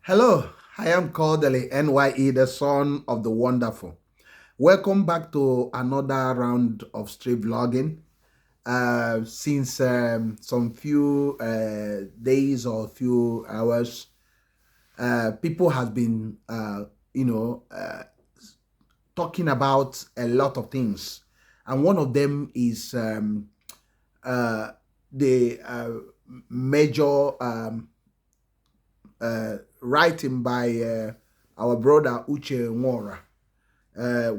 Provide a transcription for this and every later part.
Hello, I am Kodili-nye, the son of the wonderful. Welcome back to another round of street vlogging. Since some few days or few hours, people have been, talking about a lot of things, and one of them is the major writing by our brother Uche Nwora,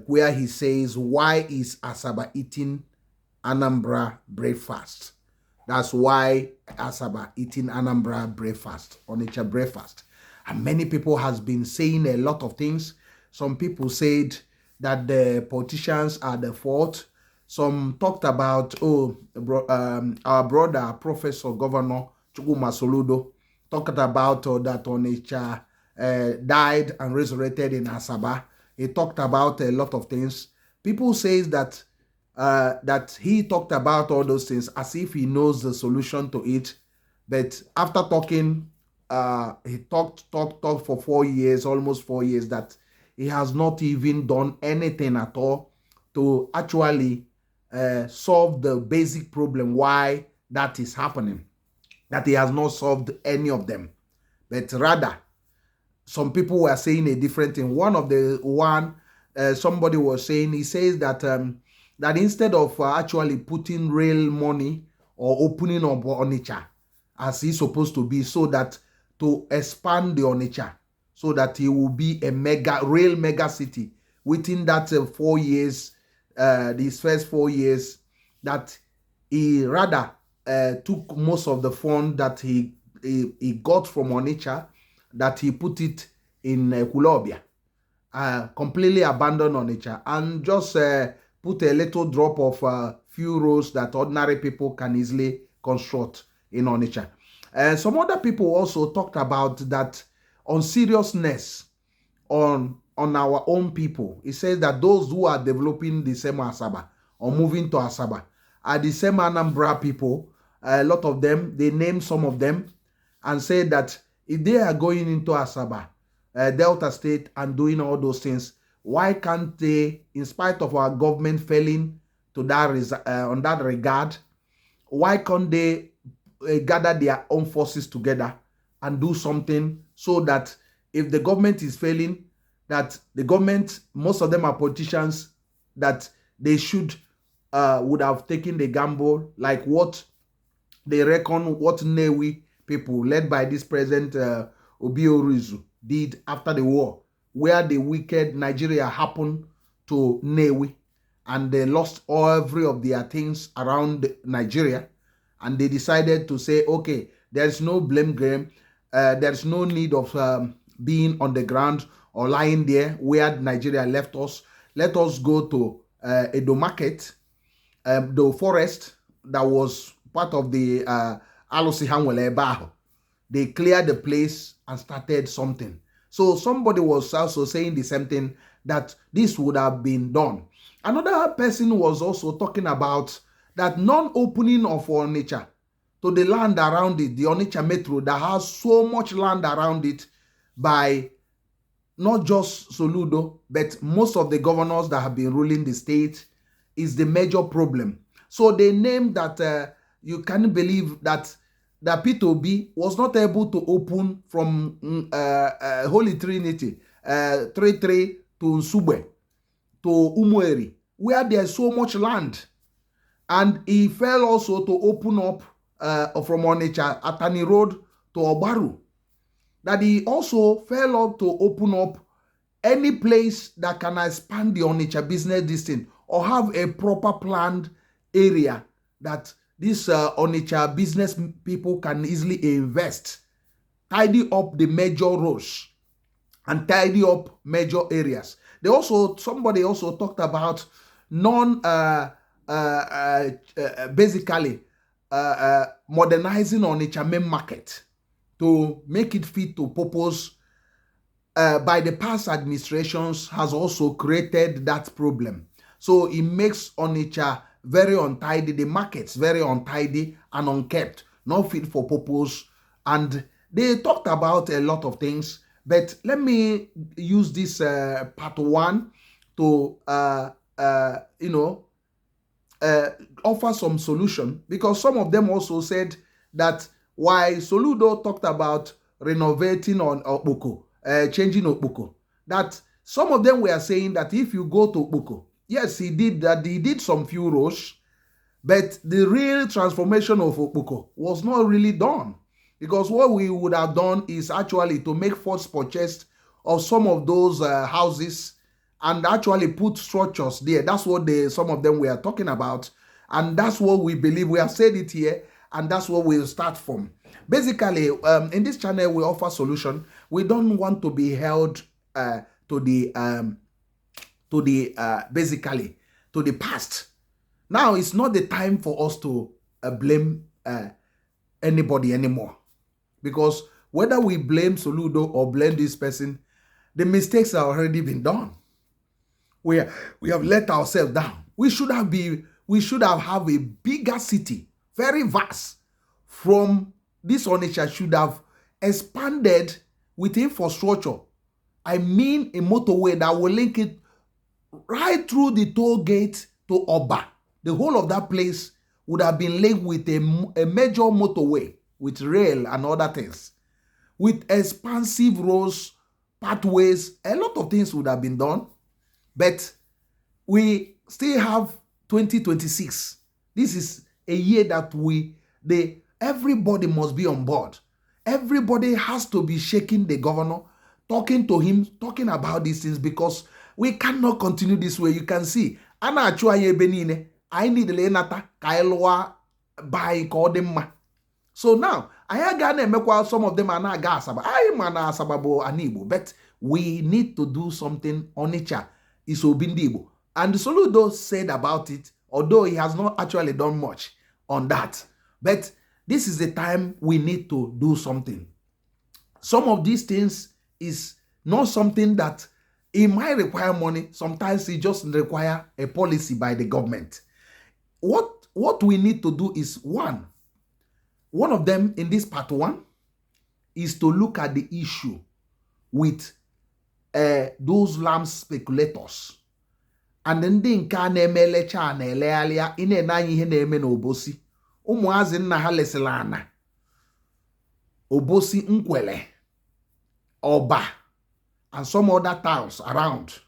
where he says, "Why is Asaba eating Anambra breakfast?" That's why Asaba eating Anambra breakfast, Onitsha breakfast. And many people has been saying a lot of things. Some people said that the politicians are the fault. Some talked about, our brother, Professor Governor Chukwuma Soludo, talked about that Onitsha died and resurrected in Asaba. He talked about a lot of things. People say that that he talked about all those things as if he knows the solution to it. But after talking, he talked for 4 years, almost 4 years, that he has not even done anything at all to actually solve the basic problem why that is happening. That he has not solved any of them, but rather some people were saying a different thing. Somebody was saying, he says that that instead of actually putting real money or opening up Onitsha as he's supposed to be, so that to expand the Onitsha, so that it will be a real mega city within that 4 years, these first 4 years, that he rather took most of the fund that he got from Onitsha, that he put it in Kulobia, completely abandoned Onitsha, and just put a little drop of few roads that ordinary people can easily construct in Onitsha. Some other people also talked about that on seriousness on our own people. It says that those who are developing the same Asaba or moving to Asaba are the same Anambra people. A lot of them, they named some of them and said that if they are going into Asaba, Delta State, and doing all those things, why can't they, in spite of our government failing to that on that regard, why can't they gather their own forces together and do something, so that if the government is failing, that the government, most of them are politicians, that they would have taken the gamble, like what they reckon what Newi people led by this president Obi Orizu did after the war, where the wicked Nigeria happened to Newi, and they lost every of their things around Nigeria, and they decided to say, okay, there's no blame game, there's no need of being on the ground or lying there where Nigeria left us. Let us go to Edo Market, the forest that was part of the Alusi Hanwele Baho. They cleared the place and started something. So somebody was also saying the same thing, that this would have been done. Another person was also talking about that non-opening of Onitsha to the land around it, the Onitsha Metro that has so much land around it, by not just Soludo, but most of the governors that have been ruling the state, is the major problem. So they named that you can't believe that P2B was not able to open from Holy Trinity, 33 to Nsugbe, to Umueri, where there's so much land. And he failed also to open up from Onitsha, Atani Road to Obaru. That he also failed up to open up any place that can expand the Onitsha business district, or have a proper planned area that these Onitsha business people can easily invest, tidy up the major roads and tidy up major areas. Somebody also talked about basically modernizing Onitsha main market to make it fit to purpose. By the past administrations has also created that problem. So it makes Onitsha very untidy, the markets very untidy and unkept, not fit for purpose. And they talked about a lot of things, But let me use this part one to offer some solution, because some of them also said that why Soludo talked about renovating on Okpoko, changing Okpoko, that some of them were saying that if you go to Okpoko, yes, he did that, he did some few rows, but the real transformation of Okpoko was not really done, because what we would have done is actually to make first purchase of some of those houses and actually put structures there. That's what some of them were talking about. And that's what we believe. We have said it here, and that's what we'll start from. Basically, in this channel, we offer solution. We don't want to be held basically to the past. Now, it's not the time for us to blame anybody anymore. Because whether we blame Soludo or blame this person, the mistakes have already been done. We have let ourselves down. We should have a bigger city, very vast. From this Onitsha should have expanded with infrastructure. I mean a motorway that will link it right through the toll gate to Oba. The whole of that place would have been linked with a major motorway with rail and other things. With expansive roads, pathways, a lot of things would have been done. But we still have 2026. This is a year that everybody must be on board. Everybody has to be shaking the governor, talking to him, talking about these things, because we cannot continue this way. You can see, I need lenata kailwa by kodema. So now, I got some of them are not Asaba. I am an Asaba Anibo, but we need to do something on nature. Is Obindibo. And Soludo said about it, although he has not actually done much on that. But this is the time we need to do something. Some of these things is not something that it might require money. Sometimes it just require a policy by the government. What we need to do is one of them in this part one is to look at the issue with those land speculators. And then the nka na-eme lecha na elealia ine na ihe na-eme na Obosi. Ụmụazị nna ha lesila ana. Obosi, Nkwele, Oba, and some other towns around.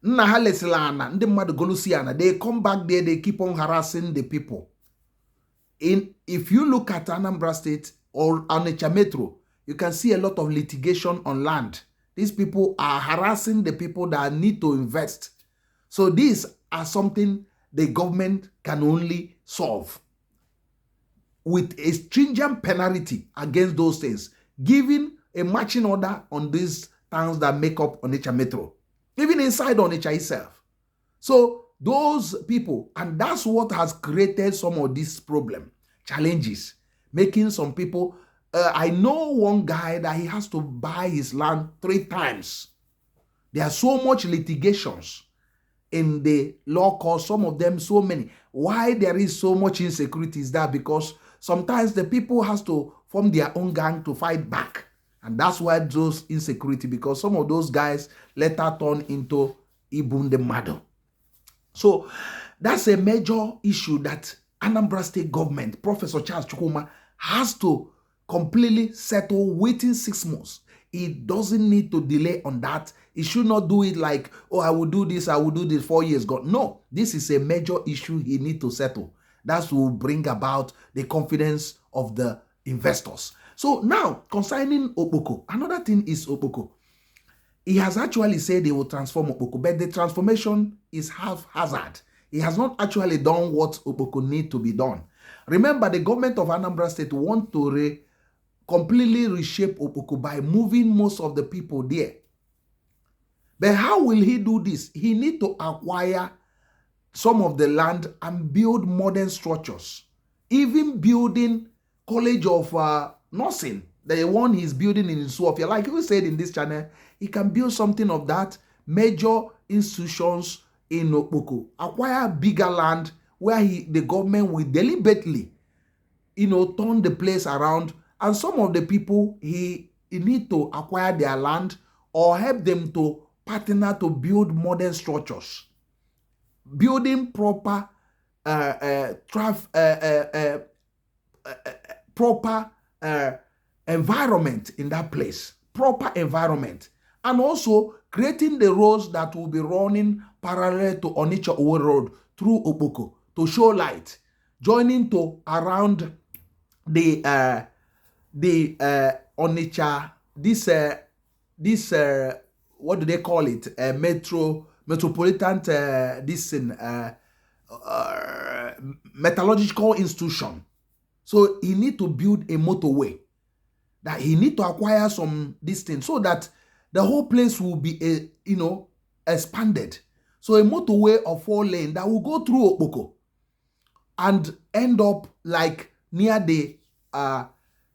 Nna ha lesila ana, ndị mmadụ golusi ana. They come back there, they keep on harassing the people. If you look at Anambra State or Onitsha Metro, you can see a lot of litigation on land. These people are harassing the people that need to invest. So these are something the government can only solve with a stringent penalty against those things, giving a marching order on these towns that make up Onitsha Metro, even inside Onitsha itself. So those people, and that's what has created some of these challenges, making some people. I know one guy that he has to buy his land 3 times. There are so much litigations in the law court, some of them so many. Why there is so much insecurity is that because sometimes the people has to form their own gang to fight back. And that's why those insecurity, because some of those guys later turn into Ibunde Mado. So that's a major issue that Anambra State government, Professor Charles Chukwuma, has to completely settle within 6 months. It doesn't need to delay on that. It should not do it like, oh, I will do this 4 years ago. No, this is a major issue he needs to settle. That will bring about the confidence of the investors. So now, concerning Okpoko, another thing is Okpoko. He has actually said he will transform Okpoko, but the transformation is haphazard. He has not actually done what Okpoko need to be done. Remember, the government of Anambra State want to completely reshape Okpoko by moving most of the people there. But how will he do this? He need to acquire some of the land and build modern structures. Even building College of Nursing, the one he's building in Sofia. Like we said in this channel, he can build something of that. Major institutions in Okpoko. Acquire bigger land where the government will deliberately, turn the place around. And some of the people he you need to acquire their land or help them to partner to build modern structures, building proper proper environment in that place, proper environment, and also creating the roads that will be running parallel to Onitsha Owo Road through Okpoko to show light, joining to around the Onitsha, this what do they call it, metropolitan metallurgical institution. So he need to build a motorway, that he need to acquire some distance so that the whole place will be expanded. So a motorway of 4 lane that will go through Okpoko and end up like near the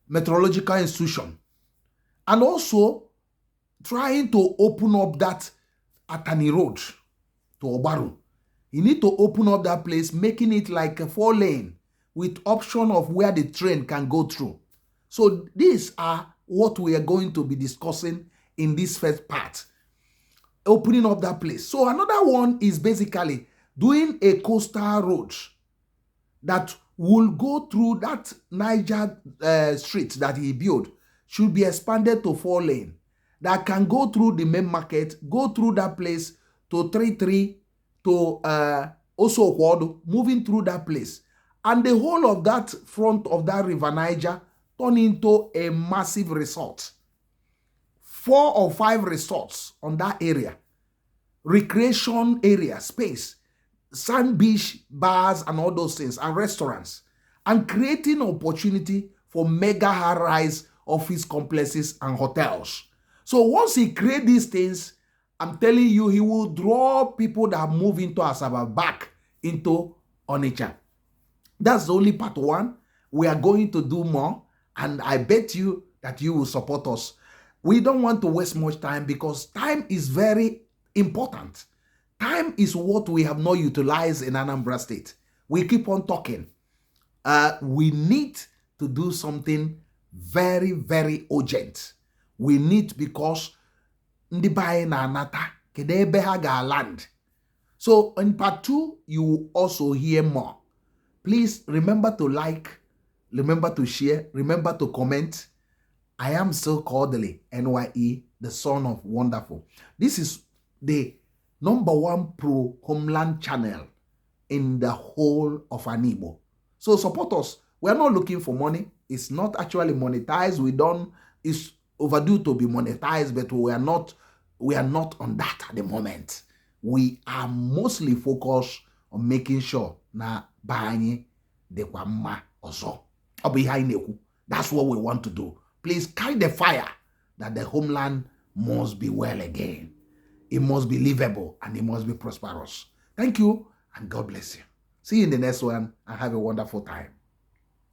meteorological institution, and also trying to open up that Atani Road to Obaru. You need to open up that place, making it like a 4 lane with option of where the train can go through. So these are what we are going to be discussing in this first part, opening up that place. So another one is basically doing a coastal road that will go through that Niger street that he built, should be expanded to 4 lane, that can go through the main market, go through that place to 33 to also Okwodo, moving through that place. And the whole of that front of that River Niger turn into a massive resort. 4 or 5 resorts on that area. Recreation area, space, sand beach, bars and all those things, and restaurants. And creating opportunity for mega high-rise office complexes and hotels. So once he creates these things, I'm telling you, he will draw people that move into Asaba back into Onitsha. That's only part 1. We are going to do more, and I bet you that you will support us. We don't want to waste much time because time is very important. Time is what we have not utilized in Anambra State. We keep on talking. We need to do something very, very urgent. We need, because ndị bae na anata kede ebe ha ga land. So in part 2, you will also hear more. Please remember to like, remember to share, remember to comment. I am still Kodili-nye, the son of wonderful. This is the #1 pro-homeland channel in the whole of Igbo. So support us. We are not looking for money. It's not actually monetized. It's overdue to be monetized, but we are not on that at the moment. We are mostly focused on making sure na banye dekwa mma ozo. That's what we want to do. Please carry the fire that the homeland must be well again. It must be livable and it must be prosperous. Thank you and God bless you. See you in the next one and have a wonderful time.